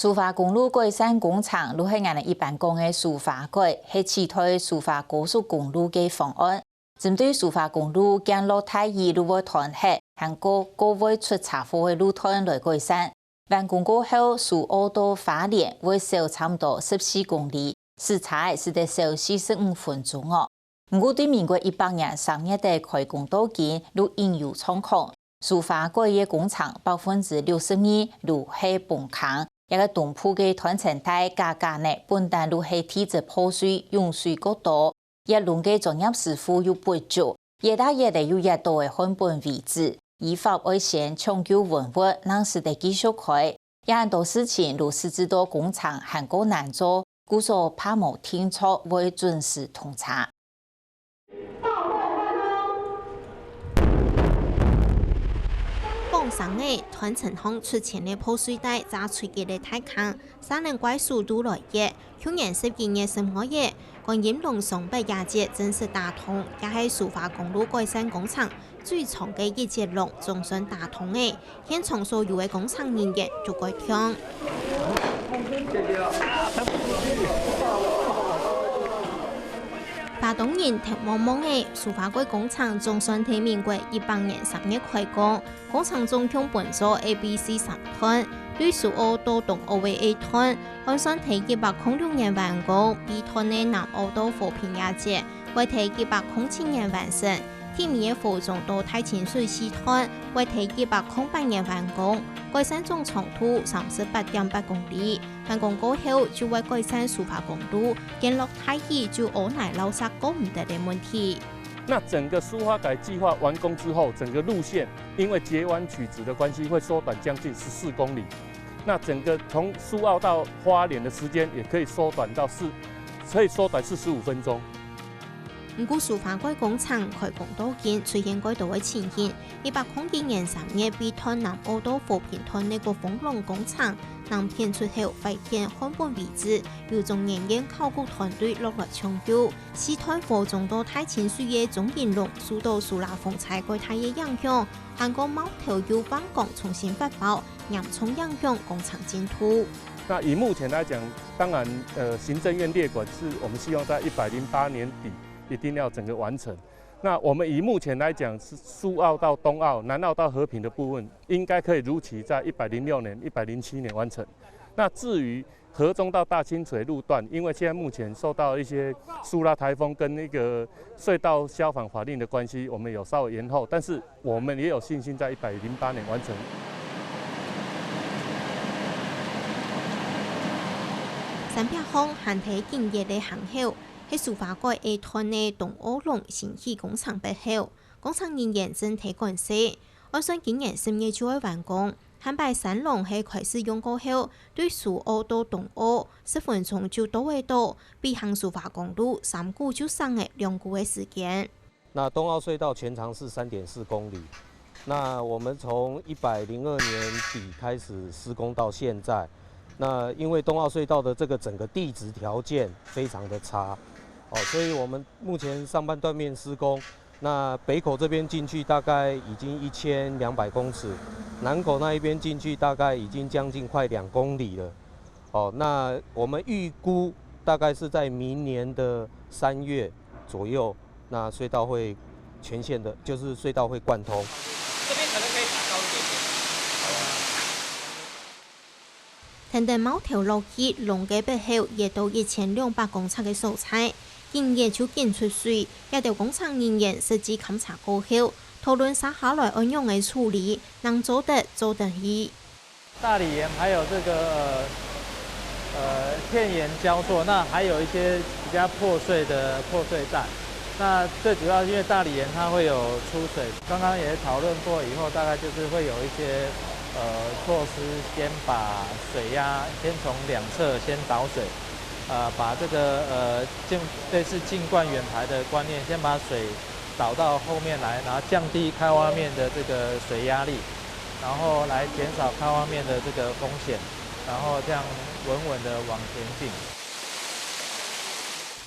苏花公路过山工程，如系俺哋一般讲嘅苏花改，系启推苏花高速公路嘅方案。针对苏花公路降落太易路位团黑，向高位出查货嘅路段来改善。完工过后，苏澳到花莲会少差唔多14公里，时差是得少45分钟哦。不过对民国100年3月的开工到今，路应有状况。苏花改嘅工程62%路系崩坑。一个东铺嘅团层带加加呢，本单路系体质破碎，用水过多。一轮嘅专业师傅要补救，越大越地有越多嘅根本位置，依法为先抢救文物，让时代继续开。有很多事情如狮子岛工厂很过难做，故所怕冇听错，会准时通查。放上嘅团层巷出前嘅破碎带炸出嘅嘅太坑，3年怪速度来嘅。去年12月15日，观音龙松北亚节正式打通，也系苏花公路改善工程最长嘅一节路，总算打通嘅。现场所有嘅工程人员就改听。巴东人头茫茫嘅苏花改工程总算喺民国100年3月开工，工程总共分做 A、B、C 3段，对苏澳到东澳嘅 A 段，按算喺106年完工 ；B 段嘅南澳到和平亚节，會喺107年完成。天面嘅火種到太清水4段，會喺108年完工。改善總長度38.8公里，完工過後就會改善蘇花公路，降落太易就可能漏塞過唔得的問題。那整个苏花改计划完工之后，整个路线因为截弯曲直的关系，会缩短将近14公里。那整个从苏澳到花莲的时间也可以缩短45分钟。不過蘇花改工程開工到今出現改道嘅情形，102年3月被段南澳到和平段呢個豐隆工程南片出後發現根本位置，由中研院考古團隊落來搶救。四段火種到太清水嘅中銀龍受到蘇拉風災改態嘅影響，韓國貓頭要返港重新發包，嚴重影響工程進度。那以目前來講，當然行政院列管是我們希望在108年底。一定要整个完成。那我们以目前来讲，是苏澳到东澳、南澳到和平的部分，应该可以如期在106年、107年完成。那至于河中到大清水路段，因为现在目前受到一些苏拉台风跟那个隧道消防法令的关系，我们有稍微延后，但是我们也有信心在108年完成。三片巷限體建業嘅行後。喺蘇花改 A 段嘅東澳龍新起工程背後，工程人員正睇關係，按算今年10月就會完工。漢白山龍喺開始用過後，對蘇澳到東澳10分鐘就到位到，比行蘇花公路3股就省嘅2股嘅時間。那東澳隧道全長是3.4公里，那我們從102年底開始施工到現在，那因為東澳隧道的這個整個地質條件非常的差。所以我們目前上半段面施工，那北口這邊進去大概已經1200公尺，南口那一邊進去大概已經將近快2公里了。那我們預估大概是在明年的3月左右，那隧道會全線的，就是隧道會貫通。這邊可能可以打高一點。等等貓頭落去龍嘅背後，亦到1200公尺嘅素材。建業就建出水，一條工程人員實際勘察過後，討論下下來按用嘅處理，能做得易。大理岩還有這個片岩膠作，那還有一些比較破碎的破碎帶。那最主要因為大理岩它會有出水，剛剛也討論過以後，大概就是會有一些措施，先把水壓先從兩側先導水。把這個類似進灌圓排的觀念，先把水導到後面來，然後降低開挖面的這個水壓力，然後來減少開挖面的這個風險，然後這樣穩穩的往前進。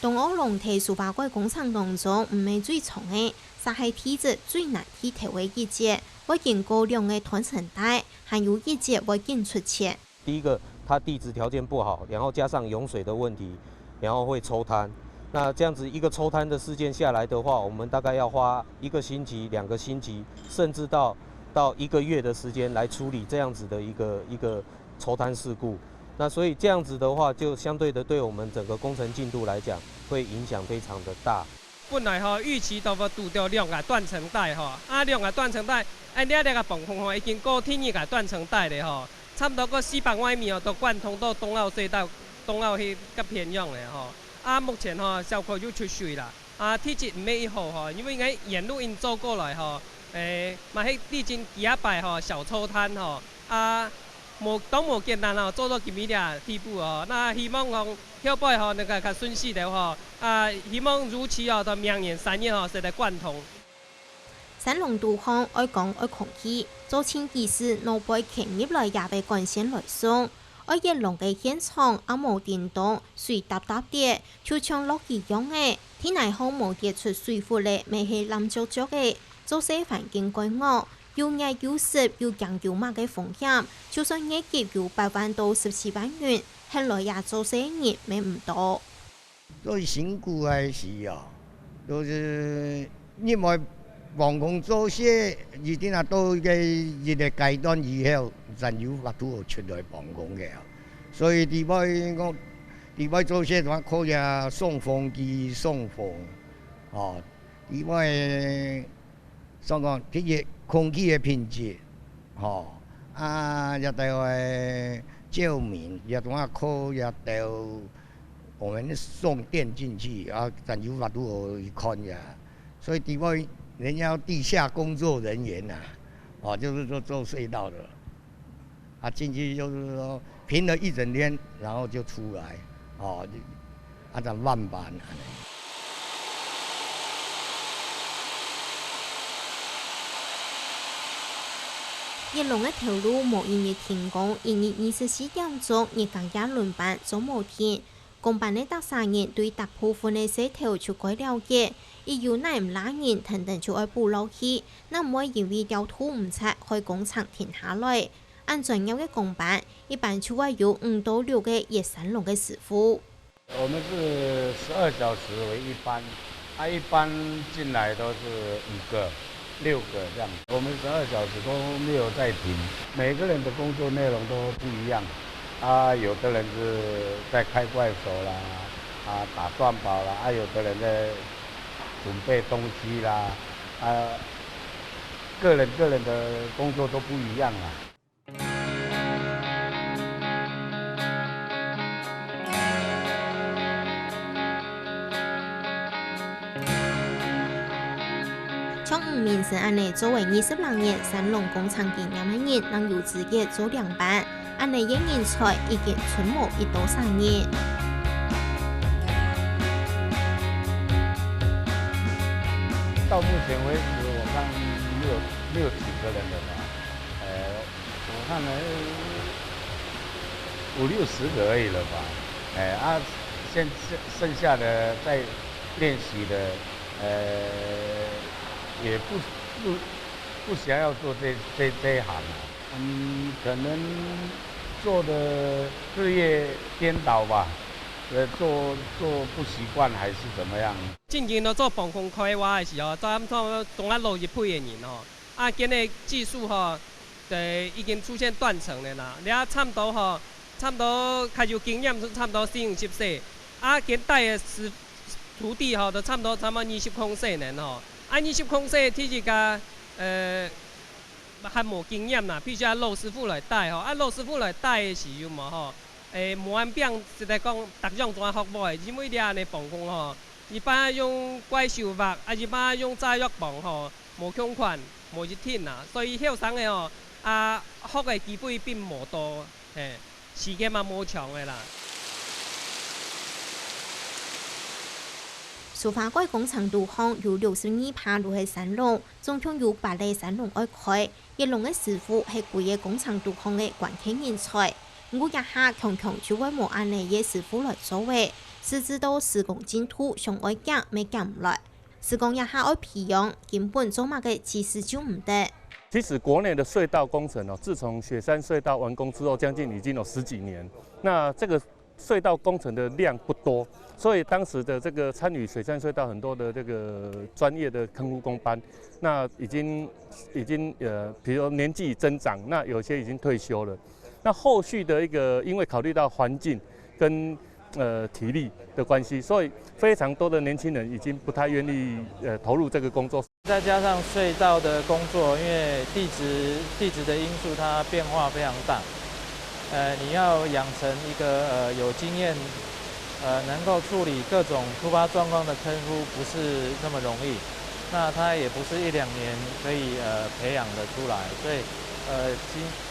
東澳龍堤蘇花改工程當中，唔係最長嘅，實係體質最難剔透嘅一節，會經過2個斷層帶，還有一節會經出切。第一個它地质条件不好，然后加上涌水的问题，然后会抽滩。那这样子一个抽滩的事件下来的话，我们大概要花1个星期、2个星期，甚至到1个月的时间来处理这样子的一个抽滩事故。那所以这样子的话，就相对的对我们整个工程进度来讲，会影响非常的大。本来预期都要拄到两个断层带两个断层带，个防空已经过天一个断层带咧差不多过400外米都贯通到东澳隧道、东澳迄个偏用咧目前小可就出水啦，天气唔咩好因为应该沿路因走过来嘛迄历经几摆小抽滩无简单做到今日的地步那希望后摆那个较顺势的希望如期到明年3月是来贯通。三龙杜方爱讲爱空气，做清技师脑背潜入来也被干线来送。爱热龙嘅现场无电动，水搭啲，就像落雨样嘅。天内好无跌出水库咧，咪系蓝灼灼嘅，做些环境改恶。又热又湿又强又猛嘅风险，就算业绩有8万到14万元，后来也做生意咪唔多。所以辛苦嘅事就是因為防控做些，一定到一個階段以後，才有法度出來防控嘅。所以地位做些話靠呀送風機送風，地位所講啲嘢。空气的品质，也就係照明，也同啊靠也就我們送電進去，才有法度去看呀。所以地方人家地下工作人員就是說做隧道的，進去就是說拼了一整天，然後就出來，才慢班。熱龍嘅條路無因為停工，因為24點鐘日間也輪班做無天。公辦嘅特產人對大部分嘅細條就該了解，亦有乃唔拉人等等就愛補落去，那唔會因為交通唔察開工廠停下來。按專業嘅公辦，一般就會有5到6個熱山龍嘅師傅。我們是12小時為一班，一般進來都是5個。6個這樣，我們12小時都沒有在停，每個人的工作內容都不一樣，有的人是在開怪手啦，打鑽寶啦，有的人在準備東西啦，個人的工作都不一樣啦。像吳明生安尼作為20多年三龍工廠經驗嘅人，能有資格做兩班，安尼嘅人才已經存冇1到3年。到目前為止，我看沒有幾個人了吧？我看了50-60個而已了吧？剩下的在練習的，也不想要做這一行可能做的日夜顛倒吧，做不習慣還是怎麼樣？進前做防空開挖的時候，做同啊落日配嘅人今日技術已經出現斷層了啦，你差唔多開有經驗，差唔多40-50歲，今帶的徒弟都差唔多20公歲年20公歲天時個還無經驗啦，必須要老師傅來帶老師傅來帶嘅時候嘛無按變是來講逐樣怎學無嘅，因為你安尼防空一般用怪獸物，一般用炸藥棒無強款無一天啦，所以後生嘅學嘅機會並無多，時間嘛無長嘅啦。蘇花改工廠路項有62%路係山龍，總共有8個山龍愛開。熱龍嘅師傅係貴嘅工廠路項嘅關鍵人才。我一下強就會無安尼嘅師傅來做嘅，是知道施工進度上愛減，未減唔來。施工一下愛培養，根本做乜嘅技術就唔得。其实国内的隧道工程哦，自从雪山隧道完工之后，将近已经有10几年。那这个隧道工程的量不多，所以当时的这个参与雪山隧道很多的这个专业的坑夫工班，那已经比如说年纪增长，那有些已经退休了。那后续的一个，因为考虑到环境跟体力的关系，所以非常多的年轻人已经不太愿意投入这个工作。再加上隧道的工作，因为地质的因素它变化非常大，你要养成一个有经验，能够处理各种突发状况的坑夫不是那么容易。那它也不是1、2年可以培养得出来，所以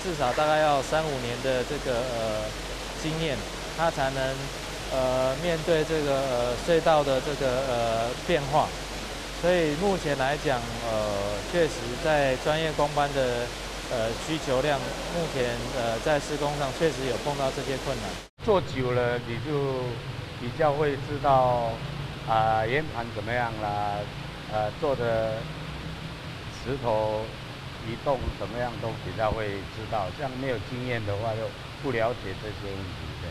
至少大概要3、5年的这个经验，它才能面对这个隧道的这个变化。所以目前来讲，确实在专业工班的需求量，目前在施工上确实有碰到这些困难。做久了，你就比较会知道岩盘怎么样啦，做的石头移动怎么样都比较会知道。像没有经验的话，就不了解这些问题的。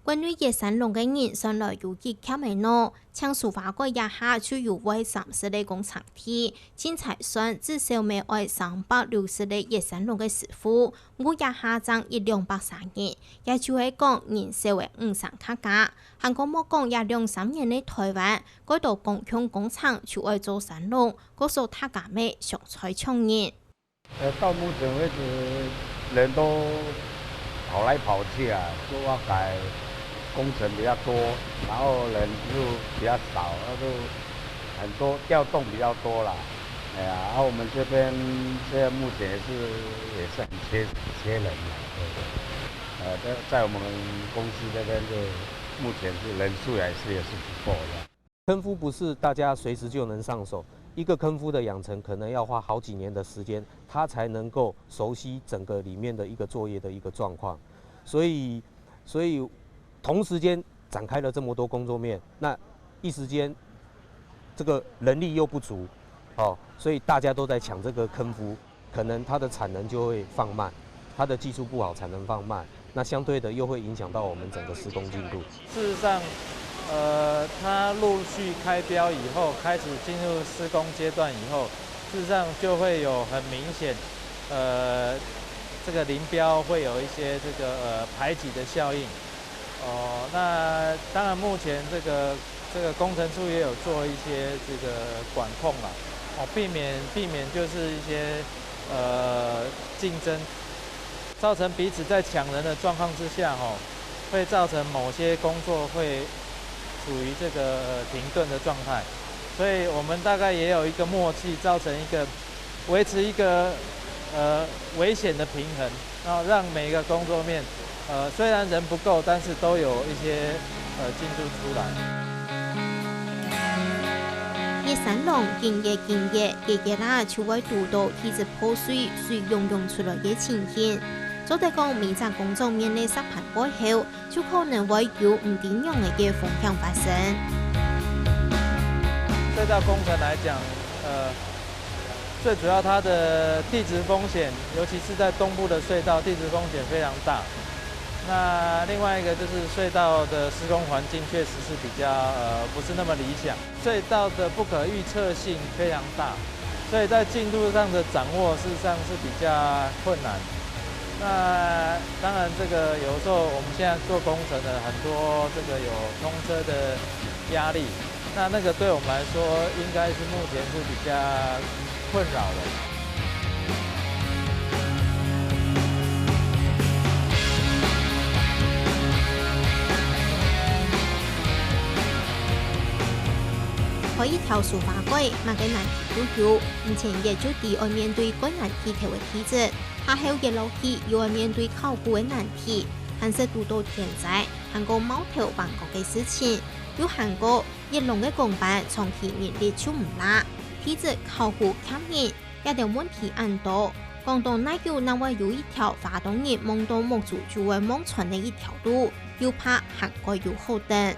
關於野山龍嘅人上來有結卡美諾，將蘇花改一下就有為30例工程體，經採算至少未愛360例野山龍嘅師傅，每一下掙100-200人，也就係講人少為50卡價。韓國莫講也2-3年嘅台灣，嗰度共享工廠就愛做山龍，嗰數他價咩上菜搶人。到目前為止，人都跑來跑去啊，說要改。工程比較多，然後人就比較少，那就很多調動比較多啦。哎呀，然後我們這邊現在目前也是很缺人啦，對。在我們公司這邊就目前是人數也是不夠的。坑夫不是大家隨時就能上手，一個坑夫的養成可能要花好幾年的時間，他才能夠熟悉整個裡面的一個作業的一個狀況，所以。同時間展開了這麼多工作面，那一時間這個人力又不足，所以大家都在搶這個坑夫，可能它的產能就會放慢，它的技術不好，產能放慢，那相對的又會影響到我們整個施工進度。事實上，它陸續開標以後，開始進入施工階段以後，事實上就會有很明顯，這個臨標會有一些這個排擠的效應。那當然，目前這個工程處也有做一些這個管控啦，避免就是一些競爭，造成彼此在搶人的狀況之下，會造成某些工作會處於這個停頓的狀態，所以我們大概也有一個默契，造成一個維持一個危險的平衡，然後讓每一個工作面。雖然人不夠，但是都有一些進度出來。野山龍經夜啦，就會遇到體質破碎、水湧出來嘅情形。做得講每隻工作面嘅失敗過後，就可能會有唔點樣嘅風險發生。隧道工程來講，最主要它的地質風險，尤其是在東部的隧道，地質風險非常大。那另外一個就是隧道的施工環境確實是比較不是那麼理想，隧道的不可預測性非常大，所以在進度上的掌握事實上是比較困難。那當然這個有時候我們現在做工程的很多這個有通車的壓力，那個對我們來說應該是目前是比較困擾的。可以跳蘇花改，乜嘅難題都有。目前也就第二面對該難題條嘅體質，下後嘅落去又要面對考古嘅難題，還是遇到天災，韓國貓頭辦過嘅事情，有韓國熱龍嘅工班長期人力就唔拉，體質考古欠人，也條問題很多。廣東內有那位有一條華東人夢到木族就會夢傳嘅一條路，又怕韓國有後盾。